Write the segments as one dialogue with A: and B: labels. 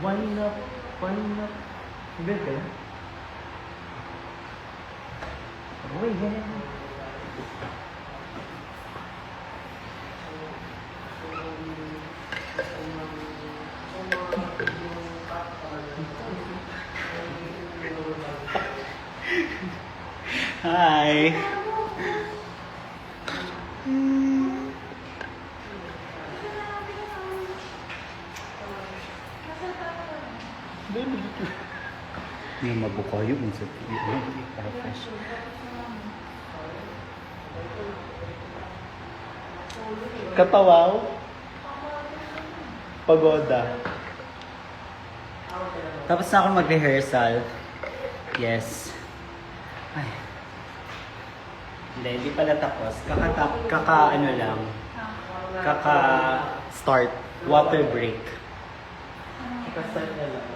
A: Wine up, wine up. Ibig ka yan? Uy, ganyan.
B: Hi. Hindi mabuka yun sa fresh. Katawaw? Pagoda. Tapos na ako mag-rehearsal. Yes. Ay. Hindi pala tapos. Kaka-ano lang. Kaka-start. Water break.
A: Kaka-start na lang.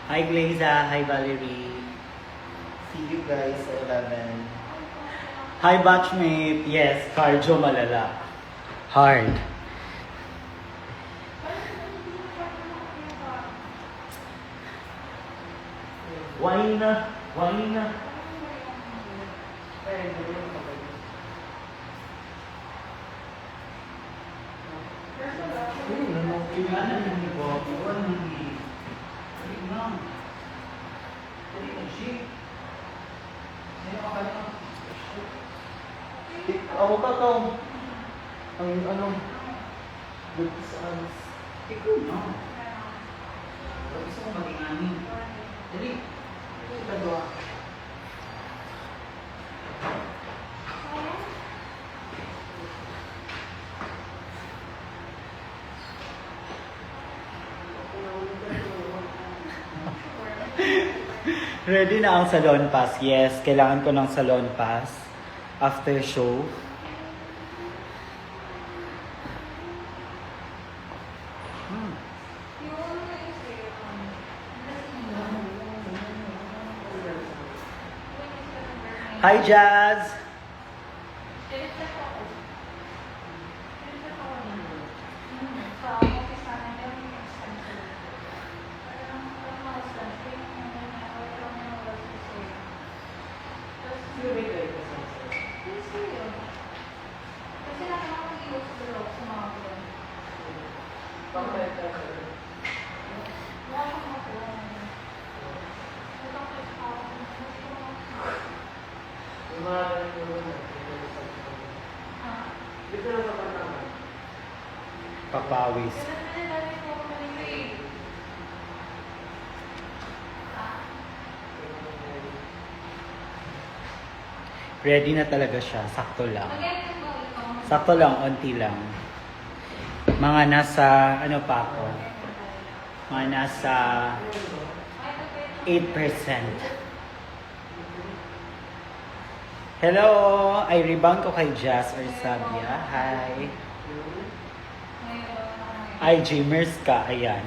B: Hi Glaza, hi Valerie.
A: See you guys sa 11.
B: Hi batchmate. Yes, cardio malala. Hard.
A: Wine na, wine na. Ako ka to. Ang anong good sa anis.
B: Ikaw na. Gusto ko maging amin. Dali.
A: Dalawa.
B: Ready na ang salon pass. Yes, kailangan ko ng salon pass after show. Hi Jazz! Papawis. Ready na talaga siya. Sakto lang. Sakto lang, onti lang. Mga nasa, ano pa ako? Mga nasa 8%. Hello! Ay, rebound ko kay Jazz or Sabia. Hi! Ay, gymers ka. Ayan.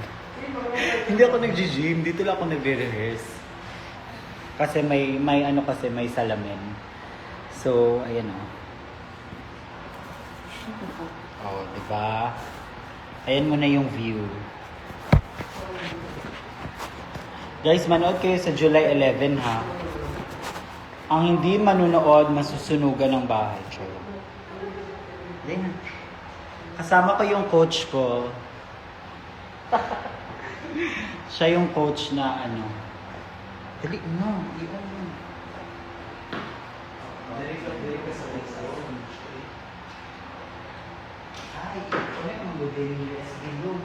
B: Hindi ako nag-gym. Dito lang ako nagre-rehearse. Kasi may salamin. So, ayan o. Oh, diba? Ayan mo na yung view. Guys, manood kayo sa July 11 ha. Ang hindi manunood, masusunugan ng bahay. Ayan. Kasama ko yung coach ko. Siya yung coach na ano. Dali mo. I-on mo. Dali ka sa next hour. Ay, ano yung mga budin yung USB yun?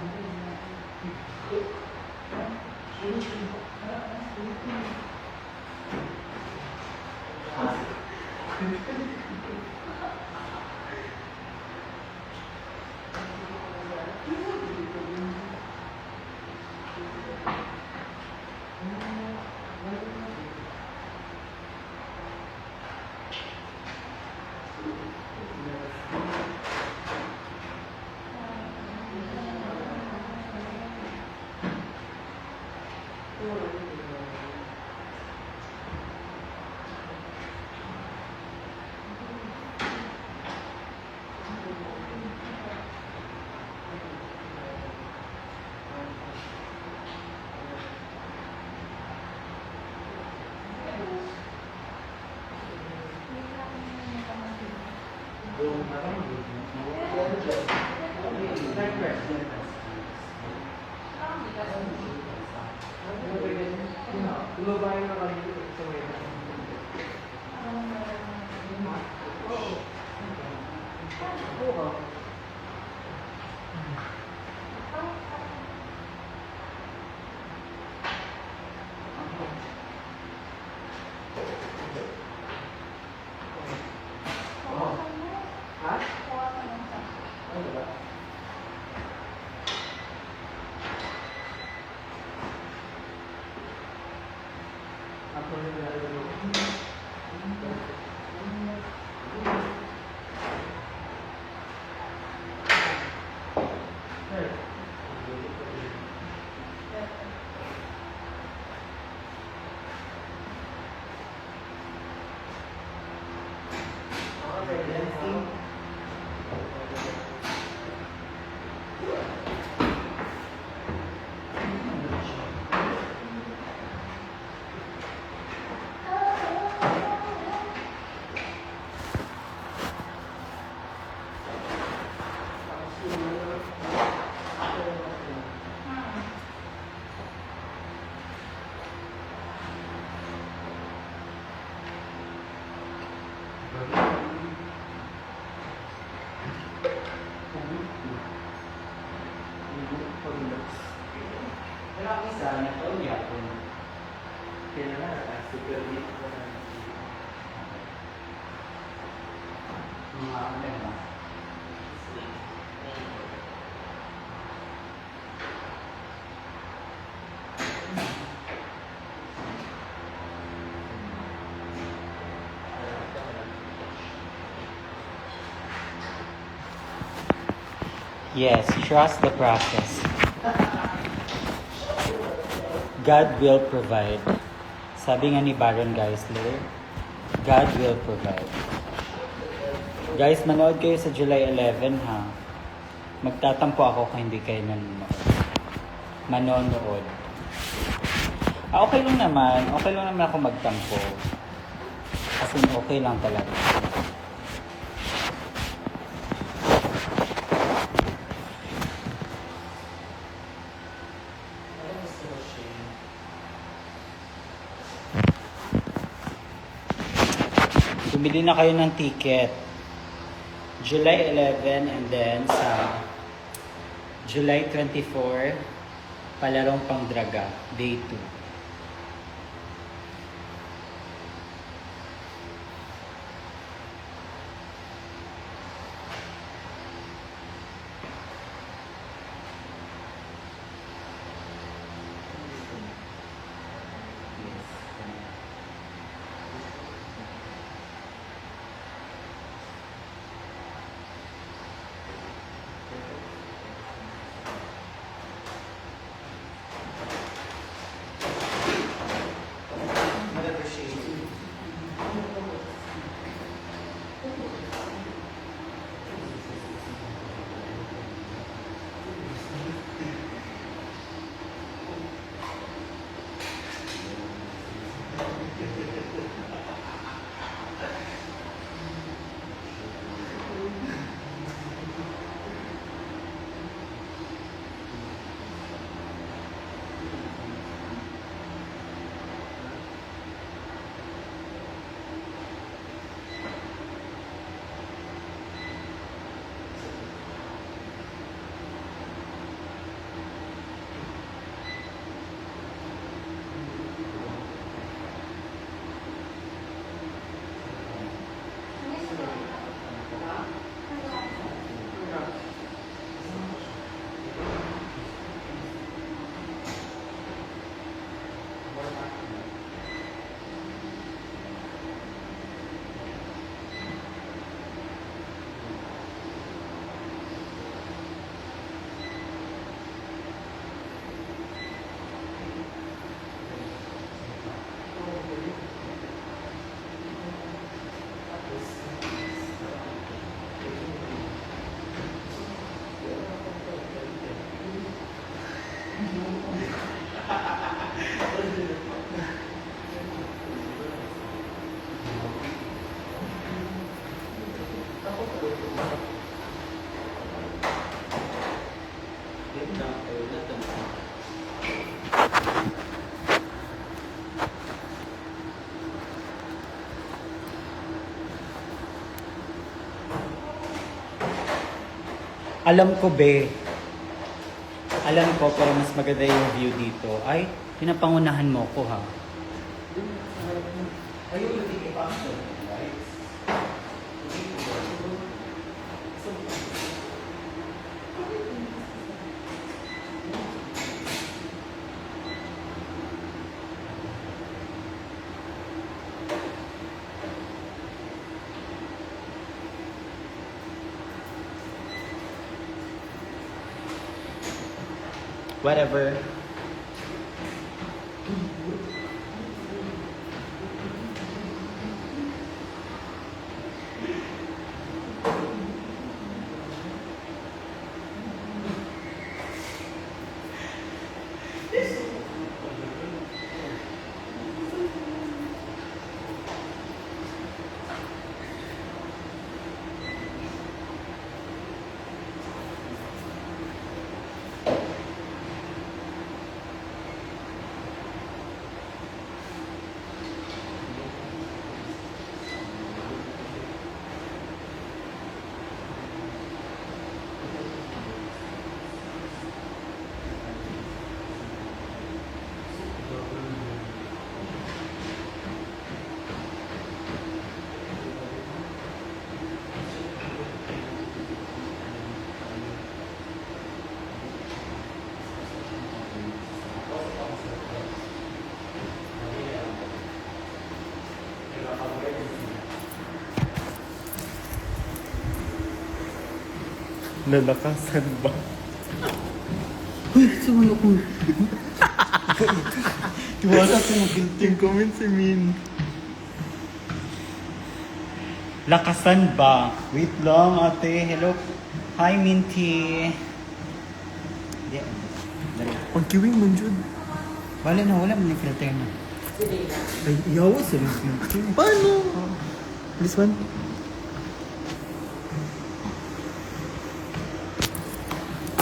A: Lumabayan na kami sa way. Oo. Ha? Ano ba? Ako na nalalo.
B: Pero ang isa, nagtaon niya po.
A: Kaya na, super deep ko na.
B: Mga ano na. Yes, trust the process. God will provide. Sabi nga ni Baron Geisler, God will provide. Guys, manood kayo sa July 11 ha. Magtatampo ako kung hindi kayo nanonood. Manonood. Okay lang naman. Okay lang naman ako magtampo. Kasi okay lang talaga. Bumili na kayo ng ticket. July 11 and then sa July 24, palarong Pangdraga, day 2. Alam ko, be. Alam ko, pero mas maganda yung view dito. Ay, pinapangunahan mo ko, ha? Ayun, hindi ka pa. Whatever.
A: Nalakasan ba?
B: Uy, sumalo ko.
A: Tiwala ko mag-guilty comment si Min.
B: Lakasan ba? Wait lang, ate. Hello. Hi, Minty. Di, dali.
A: Pagkiwing man dyan.
B: Wala na, wala man yung filter na.
A: Ay, iyawa sa filter. Paano? This one?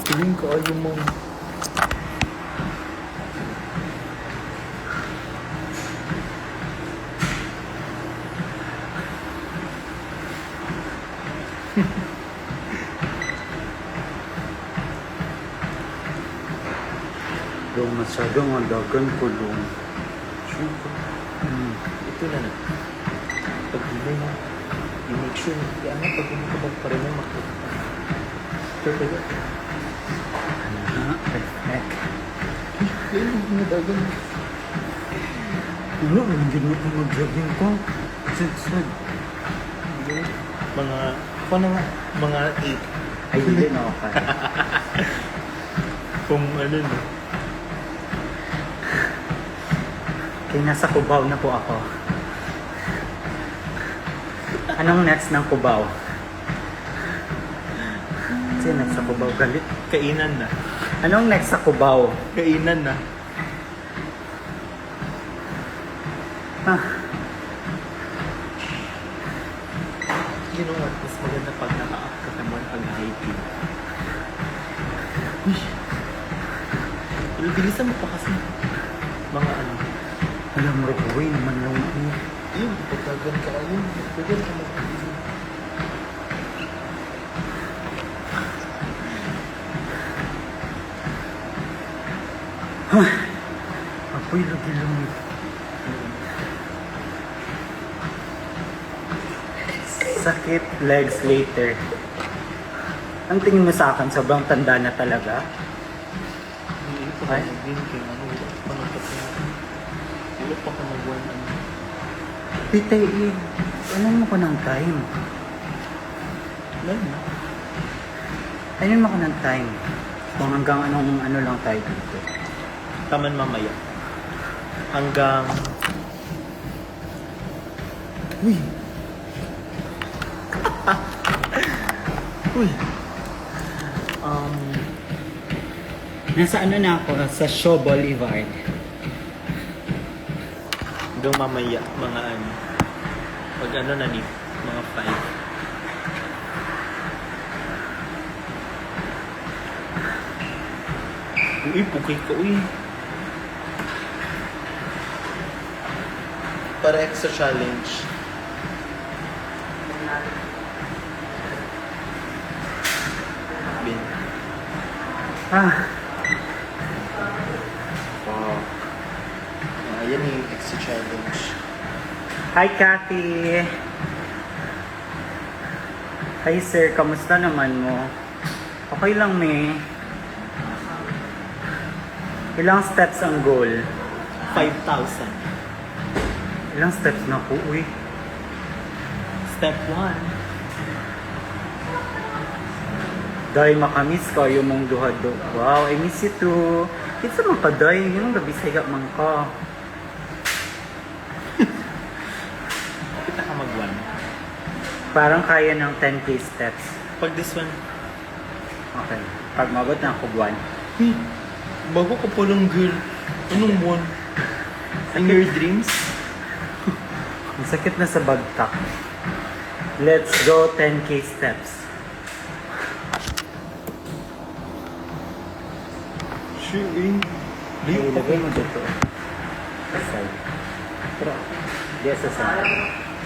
A: Kiwing ka ayaw mo.
B: Yung masyadong ang dagan ko doon.
A: Ito na na. Pag hindi mo, i-make sure na kaya nga pag hindi ka magparin mo makita. Perfect.
B: Perfect.
A: Kaya mo nadagan.
B: Ano, hindi mo ko mag-jogging ko. Sad.
A: Mga, ako na nga, mga 8.
B: Ay, hindi na okay.
A: Kung ano no.
B: Kaya nasa Cubao na po ako. Anong next ng Cubao? Kasi next sa Cubao galit.
A: Kainan na.
B: Anong next sa Cubao?
A: Kainan na.
B: Ah,
A: You know what? Mas maganda pag naka-up ka naman pag hiking. Bilisan mo pa kasi. Mga ano.
B: alam mo rin naman yung ano.
A: Yun, pagkagan ka ayun. Pagkagan ka mag-ibig.
B: Apoy lagi lumit. Sakit legs later. Ang tingin mo sa akin, sobrang tanda na talaga.
A: Hindi pa
B: Ay?
A: ka mag-win kaya ano. Wala pa ka mag-win ano.
B: Pitay, ano mo ko ng time?
A: Wala na.
B: Ano mo ko ng time? Kung hanggang anong ano lang tayo dito.
A: Taman mamaya. Hanggang... Uy! Uy!
B: Nasa ano na ako? Sa Shaw Boulevard.
A: Hanggang mamaya, mga ano. Pag ano na ni, mga 5. Uy, pukay ka, uy. Para extra challenge. Bin.
B: Ah,
A: Wow. Ayan yung exit challenge.
B: hi Kathy! Hi sir, kamusta naman mo? Okay lang me. Ilang steps ang goal?
A: 5,000.
B: Ilang steps na po? Uy.
A: Step 1.
B: Day, makamiss kayo mong duha-do. Wow, I miss you too. Kita man ka, Day. Yung gabi sa man ka.
A: Kita ka mag-1.
B: Parang kaya ng 10k steps.
A: Pag this one,
B: Okay. Pag mabot na ako buwan.
A: bago ka palang girl. Anong one? In your dreams?
B: Ang sakit na sa bagtak. Let's go 10k steps.
A: Sure, eh.
B: Ay, ilagay mo dito. Sa side.
A: Tara.
B: Yes, sa side.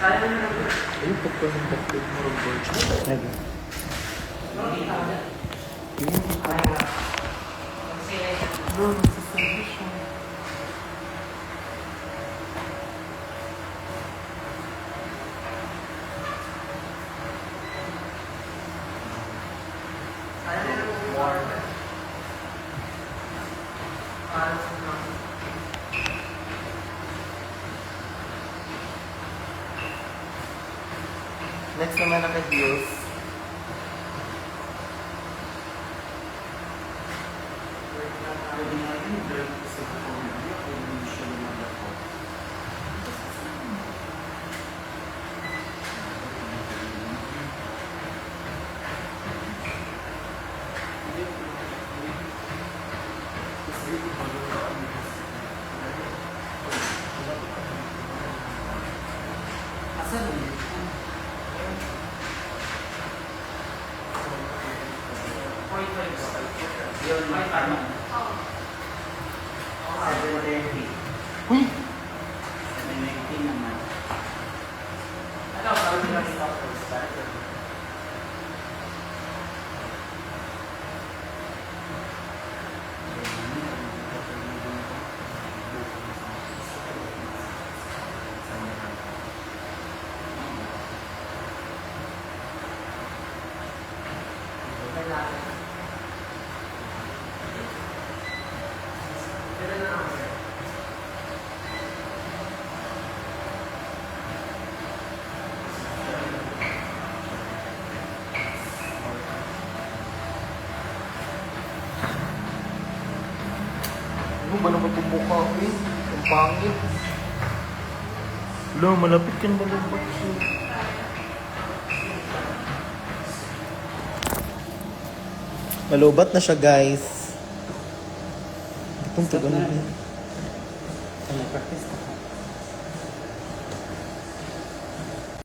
A: Ayun, pagka ng bakit mo rin birds.
B: Lagi.
A: Next naman naka-heels.
B: Yun, may tama. 7:30.
A: Uy!
B: 7:19 naman. Ano, parang nag-stop or start?
A: Ano ba naman itong mukha ko eh? Ang pangit. Wala, malapit ka na malapit siya. Malubat na siya, guys. Itong tagal na.
B: Ano, practice ka.